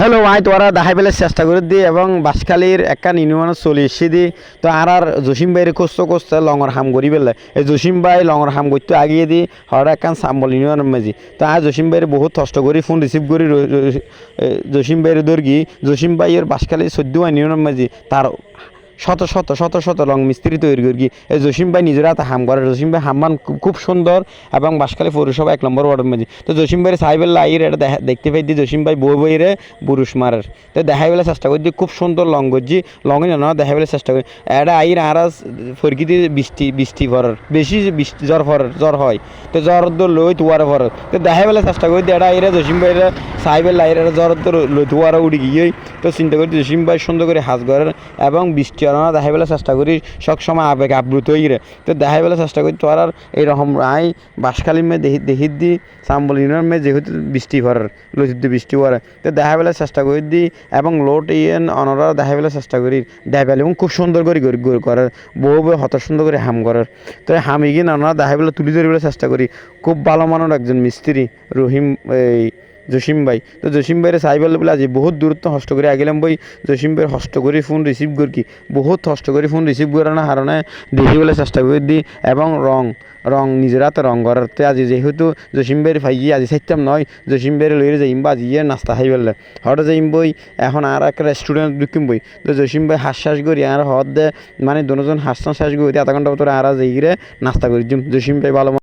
hello ভাই তোরা দেখাই পেলে চেষ্টা করে দি এবং বাসখালীর একখান ইউনিয়নের চলে এসে দি তো আর জসিম ভাইয়ের কষ্ট লঙর হাম করি পেলে এই জসিম ভাই লঙর হাম করতে আগিয়ে দি হর একখান সাম্বল ইউনিয়নের মাঝি তো আর জসিম ভাইয়ের বহুত কষ্ট করি ফোন রিসিভ করি জসিম ভাইয়ের দর্গি জসিম ভাইয়ের বাসখালীর 14 ইউনিয়নের মাঝি তার শত লং মিস্ত্রি তৈরি করি এই জসিম ভাই নিজের হাতে হাম করে জসিম ভাই হাম্মান খুব সুন্দর এবং বাসখালী পৌরসভা 1 নম্বর ওয়ার্ডের মাঝে তো জসিম ভাইয়ের সাহেবের আইর এটা দেখতে পাই দি জসিম ভাই বইরে বুরুষ মারার তো দেখাই বেলা চেষ্টা করি খুব সুন্দর লং করছি লঙে না দেখাই বেলা চেষ্টা করি এটা আইর আরাজ ফরকিতে বৃষ্টি ভরার বেশি বৃষ্টি জ্বর হয় তো জ্বর লই তুয়ারে ভরার তো দেখাই বেলা চেষ্টা করি এটা আইরে জসিম ভাইয়ের সাহেবের আইর জ্বর লই তুয়ারে উড়ি গিয়ে তো চিন্তা করি জসিম ভাই সুন্দর করে হাজ করার এবং বৃষ্টি দেখাই বেলা চেষ্টা করি সব সময় আবেগ আপ্লুত হয়ে রে তো দেখাই বেলা চেষ্টা করি তো আর এইরকম আই বাসখালী মে দেখি দি সাম্বল ইউনিয়ন মে যেহেতু বৃষ্টি ভরার লইতে বৃষ্টি ভরে তো দেখাই বেলা চেষ্টা করি দি এবং লোট ইয়েন অনরা দেখাই বেলা চেষ্টা করি দেখাই এবং খুব সুন্দর করে করার বউ হত সুন্দর করে হাম করার তো হামি গিয়ে অনরা দেখাই বেলা তুলি ধরে চেষ্টা করি খুব ভালো মানের একজন মিস্ত্রি রহিম এই জসিম ভাই তো জসিম ভাইয়ের সাইবেল বলে আজি বহুত দূরত্ব হষ্ট করে আগিলাম বই জসিম ভাইয়ের হষ্ট করে ফোন রিসিভ করি বহুত হষ্ট করে ফোন রিসিভ করার না হারণে দেখি বলে চেষ্টা করে দিই এবং রং নিজের হাতে রং করার তো আজি যেহেতু জসিম ভাইয়ের ভাইয়ে আজি চাইতাম নয় জসিম ভাইয়ের লইরে যাইম বা আজিয়ে নাস্তা খাই ফেললে হঠাৎ যাইম বই এখন আর একটা রেস্টুরেন্ট ঢুকিম বই তো জসিম ভাই হাঁস করি আর হদ দে মানে দুজন হাঁস করি 0.5 ঘন্টা ভিতরে আর যাই নাস্তা করি জসিম ভাই ভালো